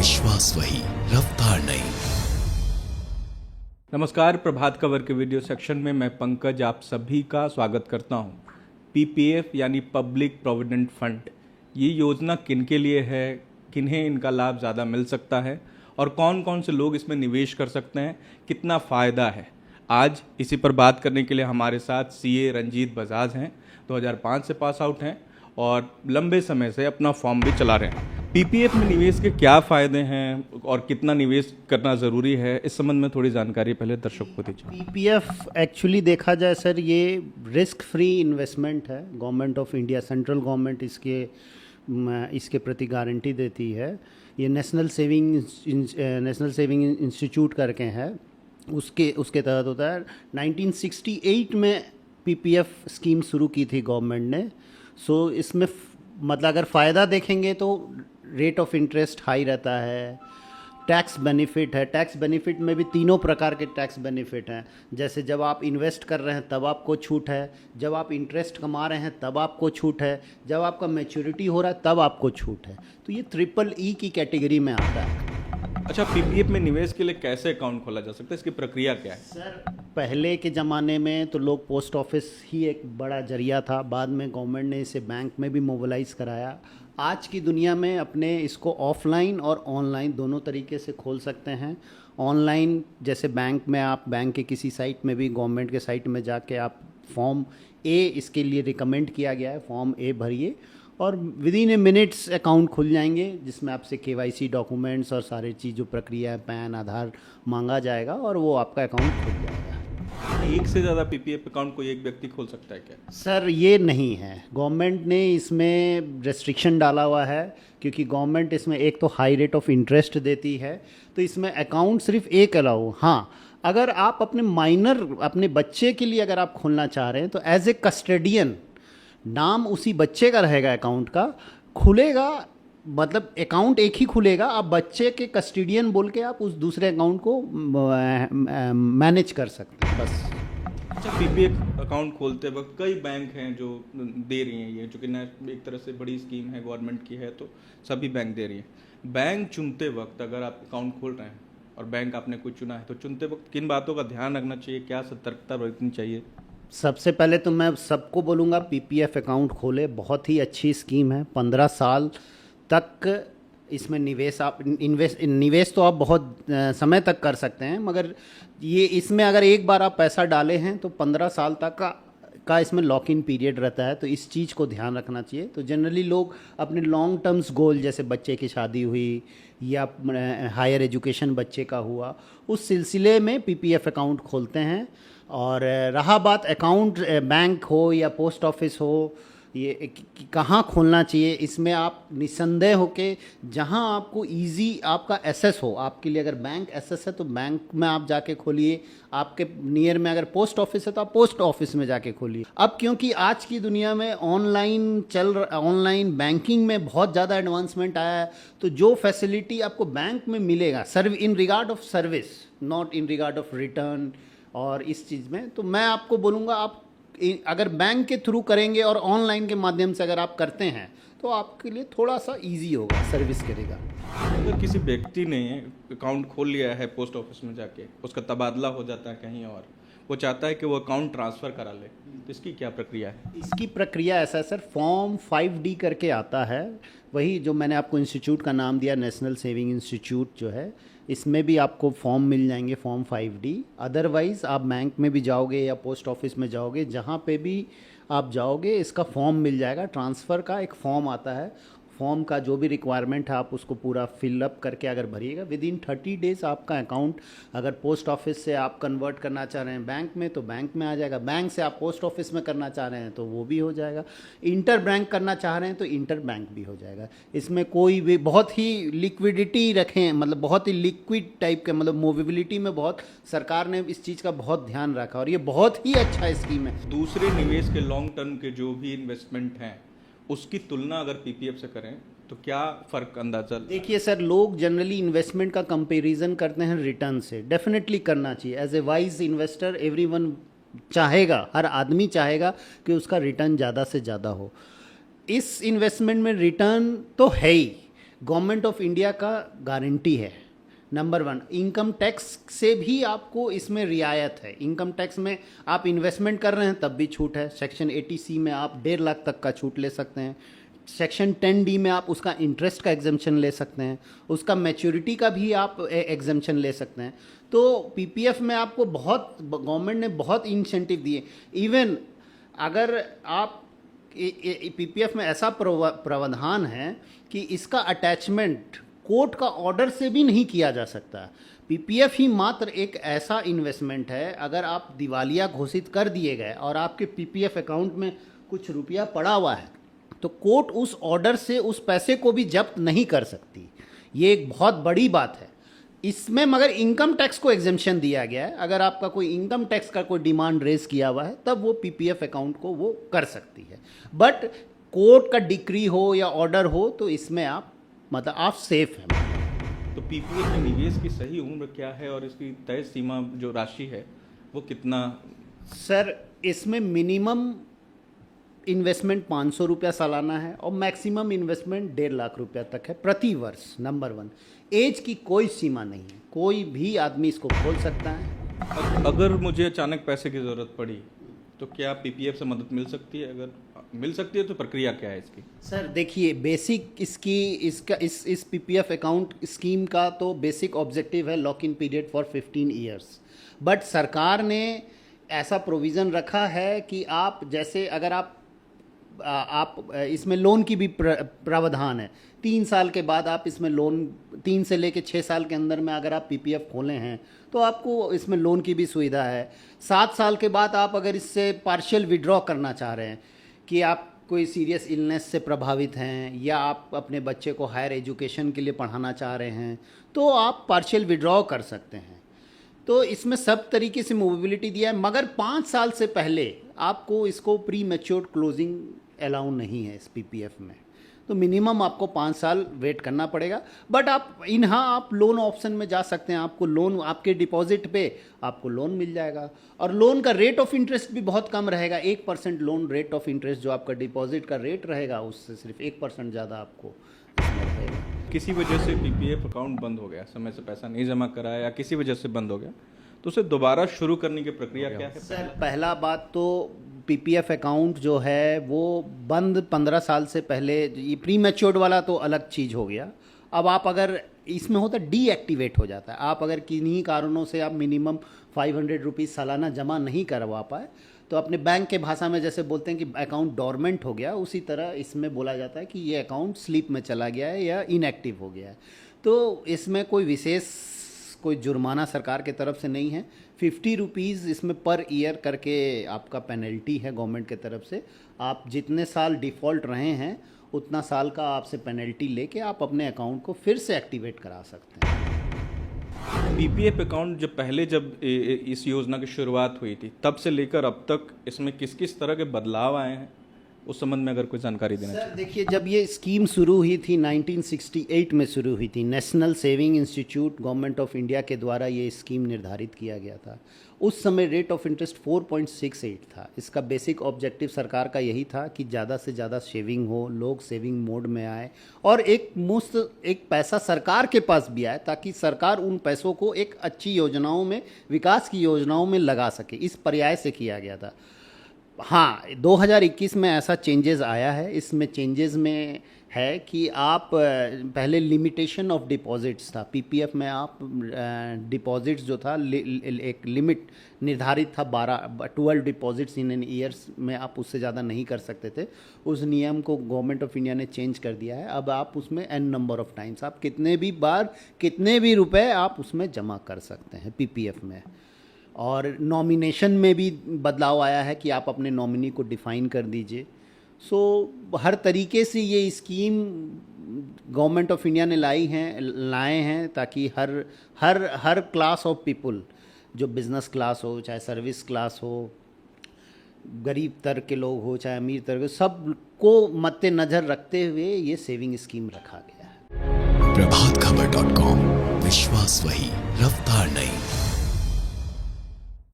विश्वास वही, रफ्तार नहीं। नमस्कार, प्रभात खबर के वीडियो सेक्शन में मैं पंकज आप सभी का स्वागत करता हूं। पीपीएफ यानी पब्लिक प्रोविडेंट फंड, ये योजना किनके लिए है, किन्हें इनका लाभ ज़्यादा मिल सकता है और कौन कौन से लोग इसमें निवेश कर सकते हैं, कितना फ़ायदा है, आज इसी पर बात करने के लिए हमारे साथ सीए रंजीत बजाज हैं। 2005 से पास आउट हैं और लंबे समय से अपना फॉर्म भी चला रहे हैं। पीपीएफ में निवेश के क्या फ़ायदे हैं और कितना निवेश करना ज़रूरी है, इस संबंध में थोड़ी जानकारी पहले दर्शकों को दीजिए। पीपीएफ एक्चुअली देखा जाए सर, ये रिस्क फ्री इन्वेस्टमेंट है। Government of India, central government इसके प्रति गारंटी देती है। ये नेशनल सेविंग इंस्टीट्यूट करके है, उसके तहत होता है। 1968 में पीपीएफ स्कीम शुरू की थी गवर्नमेंट ने। सो इसमें मतलब अगर फ़ायदा देखेंगे तो रेट ऑफ इंटरेस्ट हाई रहता है, टैक्स बेनिफिट है। टैक्स बेनिफिट में भी तीनों प्रकार के टैक्स बेनिफिट हैं। जैसे जब आप इन्वेस्ट कर रहे हैं तब आपको छूट है, जब आप इंटरेस्ट कमा रहे हैं तब आपको छूट है, जब आपका मैच्योरिटी हो रहा है तब आपको छूट है। तो ये EEE की कैटेगरी में आता है। अच्छा, पीपीएफ में निवेश के लिए कैसे अकाउंट खोला जा सकता है, इसकी प्रक्रिया क्या है? सर, पहले के ज़माने में तो लोग पोस्ट ऑफिस ही एक बड़ा जरिया था, बाद में गवर्नमेंट ने इसे बैंक में भी मोबिलाइज कराया। आज की दुनिया में अपने इसको ऑफलाइन और ऑनलाइन दोनों तरीके से खोल सकते हैं। ऑनलाइन जैसे बैंक में, आप बैंक के किसी साइट में भी, गवर्नमेंट के साइट में जाके आप फॉर्म ए, इसके लिए रिकमेंड किया गया है, फॉर्म ए भरिए और विदिन ए मिनट्स अकाउंट खुल जाएंगे, जिसमें आपसे केवाईसी डॉक्यूमेंट्स और सारी चीज़ जो प्रक्रिया है, पैन, आधार मांगा जाएगा और वो आपका अकाउंट खुल जाएगा। एक से ज़्यादा पीपीएफ अकाउंट कोई एक व्यक्ति खोल सकता है क्या? सर, ये नहीं है। गवर्नमेंट ने इसमें रेस्ट्रिक्शन डाला हुआ है, क्योंकि गवर्नमेंट इसमें एक तो हाई रेट ऑफ इंटरेस्ट देती है, तो इसमें अकाउंट सिर्फ एक अलाउ। हाँ, अगर आप अपने बच्चे के लिए अगर आप खोलना चाह रहे हैं तो एज ए कस्टडियन नाम उसी बच्चे का रहेगा, अकाउंट का खुलेगा, मतलब अकाउंट एक ही खुलेगा। आप बच्चे के कस्टडियन बोल के आप उस दूसरे अकाउंट को मैनेज कर सकते हैं, बस। अच्छा, पीपीएफ अकाउंट खोलते वक्त कई बैंक हैं जो दे रही हैं, ये चूँकि एक तरह से बड़ी स्कीम है, गवर्नमेंट की है, तो सभी बैंक दे रही हैं। बैंक चुनते वक्त अगर आप अकाउंट खोल रहे हैं और बैंक आपने कोई चुना है, तो चुनते वक्त किन बातों का ध्यान रखना चाहिए, क्या सतर्कता बरतनी चाहिए? सबसे पहले तो मैं सबको बोलूँगा पीपीएफ अकाउंट खोले, बहुत ही अच्छी स्कीम है। 15 साल तक इसमें निवेश तो आप बहुत समय तक कर सकते हैं, मगर ये इसमें अगर एक बार आप पैसा डाले हैं तो 15 साल तक का इसमें लॉक इन पीरियड रहता है, तो इस चीज़ को ध्यान रखना चाहिए। तो जनरली लोग अपने लॉन्ग टर्म्स गोल, जैसे बच्चे की शादी हुई या हायर एजुकेशन बच्चे का हुआ, उस सिलसिले में पीपीएफ अकाउंट खोलते हैं। और रहा बात अकाउंट बैंक हो या पोस्ट ऑफिस हो, ये कहाँ खोलना चाहिए, इसमें आप निसंदेह होके जहाँ आपको इजी आपका एसेस हो, आपके लिए अगर बैंक एसेस है तो बैंक में आप जाके खोलिए। आपके नियर में अगर पोस्ट ऑफिस है तो आप पोस्ट ऑफिस में जाके खोलिए। अब क्योंकि आज की दुनिया में ऑनलाइन बैंकिंग में बहुत ज़्यादा एडवांसमेंट आया है, तो जो फैसिलिटी आपको बैंक में मिलेगा in regard of service, not in regard of return और इस चीज़ में, तो मैं आपको बोलूँगा आप अगर बैंक के थ्रू करेंगे और ऑनलाइन के माध्यम से अगर आप करते हैं तो आपके लिए थोड़ा सा इजी होगा, सर्विस करेगा। अगर किसी व्यक्ति ने अकाउंट खोल लिया है पोस्ट ऑफिस में जाके, उसका तबादला हो जाता है कहीं और, वो चाहता है कि वो अकाउंट ट्रांसफ़र करा ले, तो इसकी क्या प्रक्रिया है? इसकी प्रक्रिया ऐसा है सर, फॉर्म 5D करके आता है, वही जो मैंने आपको इंस्टीट्यूट का नाम दिया, नेशनल सेविंग इंस्टीट्यूट जो है, इसमें भी आपको फॉर्म मिल जाएंगे, फॉर्म 5D। अदरवाइज़ आप बैंक में भी जाओगे या पोस्ट ऑफिस में जाओगे, जहाँ पे भी आप जाओगे इसका फॉर्म मिल जाएगा। ट्रांसफ़र का एक फॉर्म आता है, फॉर्म का जो भी रिक्वायरमेंट है आप उसको पूरा फिलअप करके अगर भरिएगा, विदिन 30 डेज़ आपका अकाउंट, अगर पोस्ट ऑफिस से आप कन्वर्ट करना चाह रहे हैं बैंक में तो बैंक में आ जाएगा, बैंक से आप पोस्ट ऑफिस में करना चाह रहे हैं तो वो भी हो जाएगा, इंटर बैंक करना चाह रहे हैं तो इंटर बैंक भी हो जाएगा। इसमें कोई भी बहुत ही लिक्विडिटी रखें, मतलब बहुत ही लिक्विड टाइप के, मतलब मूवेबिलिटी में बहुत सरकार ने इस चीज़ का बहुत ध्यान रखा और ये बहुत ही अच्छा स्कीम है। दूसरे निवेश के लॉन्ग टर्म के जो भी इन्वेस्टमेंट हैं उसकी तुलना अगर पीपीएफ से करें तो क्या फ़र्क अंदाजा? देखिए सर, लोग जनरली इन्वेस्टमेंट का कंपैरिजन करते हैं रिटर्न से। डेफिनेटली करना चाहिए। As a wise investor everyone चाहेगा, हर आदमी चाहेगा कि उसका रिटर्न ज़्यादा से ज़्यादा हो। इस इन्वेस्टमेंट में रिटर्न तो है ही, गवर्नमेंट ऑफ इंडिया का गारंटी है। नंबर 1, इनकम टैक्स से भी आपको इसमें रियायत है। इनकम टैक्स में आप इन्वेस्टमेंट कर रहे हैं तब भी छूट है। सेक्शन 80C में आप 1.5 लाख तक का छूट ले सकते हैं। सेक्शन 10D में आप उसका इंटरेस्ट का एग्जम्पशन ले सकते हैं, उसका मैच्योरिटी का भी आप एग्जम्पशन ले सकते हैं। तो पीपीएफ में आपको बहुत, गवर्नमेंट ने बहुत इंसेंटिव दिए। इवन अगर आप पीपीएफ में ऐसा प्रावधान है कि इसका अटैचमेंट कोर्ट का ऑर्डर से भी नहीं किया जा सकता। पीपीएफ ही मात्र एक ऐसा इन्वेस्टमेंट है, अगर आप दिवालिया घोषित कर दिए गए और आपके पीपीएफ अकाउंट में कुछ रुपया पड़ा हुआ है तो कोर्ट उस ऑर्डर से उस पैसे को भी जब्त नहीं कर सकती। ये एक बहुत बड़ी बात है। इसमें मगर इनकम टैक्स को एग्जेम्पशन दिया गया है। अगर आपका कोई इनकम टैक्स का कोई डिमांड रेज किया हुआ है तब वो पीपीएफ अकाउंट को वो कर सकती है। बट कोर्ट का डिक्री हो या ऑर्डर हो तो इसमें आप मतलब आप सेफ हैं। तो पीपीएफ में निवेश की सही उम्र क्या है और इसकी तय सीमा जो राशि है वो कितना? सर, इसमें मिनिमम इन्वेस्टमेंट 500 रुपया सालाना है और मैक्सिमम इन्वेस्टमेंट 1.5 लाख रुपया तक है प्रति वर्ष। नंबर 1, एज की कोई सीमा नहीं है, कोई भी आदमी इसको खोल सकता है। अगर मुझे अचानक पैसे की ज़रूरत पड़ी तो क्या पीपीएफ से मदद मिल सकती है? अगर मिल सकती है तो प्रक्रिया क्या है इसकी? सर देखिए, बेसिक इस पीपीएफ अकाउंट स्कीम का तो बेसिक ऑब्जेक्टिव है lock in period for 15 years. But सरकार ने ऐसा प्रोविज़न रखा है कि आप जैसे अगर आप इसमें लोन की भी प्रावधान है। 3 साल के बाद आप इसमें लोन, 3 से लेके 6 साल के अंदर में अगर आप पीपीएफ खोले हैं तो आपको इसमें लोन की भी सुविधा है। 7 साल के बाद आप अगर इससे पार्शियल विड्रॉ करना चाह रहे हैं कि आप कोई सीरियस इलनेस से प्रभावित हैं या आप अपने बच्चे को हायर एजुकेशन के लिए पढ़ाना चाह रहे हैं तो आप पार्शियल विड्रॉ कर सकते हैं। तो इसमें सब तरीके से मोबिलिटी दिया है। मगर 5 साल से पहले आपको इसको प्री मैच्योर्ड क्लोजिंग अलाउ नहीं है इस पीपीएफ में। तो मिनिमम आपको 5 साल वेट करना पड़ेगा। बट आप आप लोन ऑप्शन में जा सकते हैं। आपको लोन, आपके डिपॉजिट पे आपको लोन मिल जाएगा और लोन का रेट ऑफ इंटरेस्ट भी बहुत कम रहेगा। 1% लोन रेट ऑफ इंटरेस्ट जो आपका डिपॉजिट का रेट रहेगा उससे सिर्फ 1% ज़्यादा आपको इसमें रहेगा। किसी वजह से पीपीएफ अकाउंट बंद हो गया, समय से पैसा नहीं जमा कराया या किसी वजह से बंद हो गया तो उसे दोबारा शुरू करने की प्रक्रिया क्या है? सर, पहला बात तो पीपीएफ अकाउंट जो है वो बंद 15 साल से पहले, ये प्री मैच्योर्ड वाला तो अलग चीज़ हो गया। अब आप अगर इसमें होता डीएक्टिवेट हो जाता है। आप अगर किन्हीं कारणों से आप मिनिमम 500 रुपीज़ सालाना जमा नहीं करवा पाए तो अपने बैंक के भाषा में जैसे बोलते हैं कि अकाउंट डोरमेंट हो गया, उसी तरह इसमें बोला जाता है कि ये अकाउंट स्लीप में चला गया है या इनएक्टिव हो गया है। तो इसमें कोई विशेष कोई जुर्माना सरकार के तरफ से नहीं है। 50 रुपीज़ इसमें पर ईयर करके आपका पेनल्टी है गवर्नमेंट की तरफ से। आप जितने साल डिफ़ॉल्ट रहे हैं उतना साल का आपसे पेनल्टी लेके आप अपने अकाउंट को फिर से एक्टिवेट करा सकते हैं। पीपीएफ अकाउंट जब इस योजना की शुरुआत हुई थी तब से लेकर अब तक इसमें किस किस तरह के बदलाव आए हैं, उस संबंध में अगर कोई जानकारी देना चाहिए। सर देखिए, जब ये स्कीम शुरू हुई थी 1968 में शुरू हुई थी। National saving institute government of India के द्वारा ये स्कीम निर्धारित किया गया था। उस समय रेट ऑफ इंटरेस्ट 4.68 था। इसका बेसिक ऑब्जेक्टिव सरकार का यही था कि ज़्यादा से ज़्यादा सेविंग हो, लोग सेविंग मोड में आए और एक पैसा सरकार के पास भी आए ताकि सरकार उन पैसों को एक अच्छी योजनाओं में, विकास की योजनाओं में लगा सके। इस पर्याय से किया गया था। हाँ, 2021 में ऐसा चेंजेस आया है। इसमें चेंजेस में है कि आप पहले लिमिटेशन ऑफ डिपॉजिट्स था। पीपीएफ में आप डिपॉजिट्स जो था एक लिमिट निर्धारित था, 12 डिपॉजिट्स इन एन ईयर्स में आप उससे ज़्यादा नहीं कर सकते थे। उस नियम को गवर्नमेंट ऑफ इंडिया ने चेंज कर दिया है। अब आप उसमें n नंबर ऑफ टाइम्स, आप कितने भी बार कितने भी रुपए आप उसमें जमा कर सकते हैं पीपीएफ में। और नॉमिनेशन में भी बदलाव आया है कि आप अपने नॉमिनी को डिफ़ाइन कर दीजिए। सो हर तरीके से ये स्कीम गवर्नमेंट ऑफ इंडिया ने लाए हैं ताकि हर क्लास ऑफ पीपल, जो बिज़नेस क्लास हो, चाहे सर्विस क्लास हो, गरीब तर के लोग हो, चाहे अमीर तर के, सबको मद्देनज़र रखते हुए ये सेविंग स्कीम रखा गया है। प्रभातखबर.com, विश्वास वही, रफ्तार नहीं।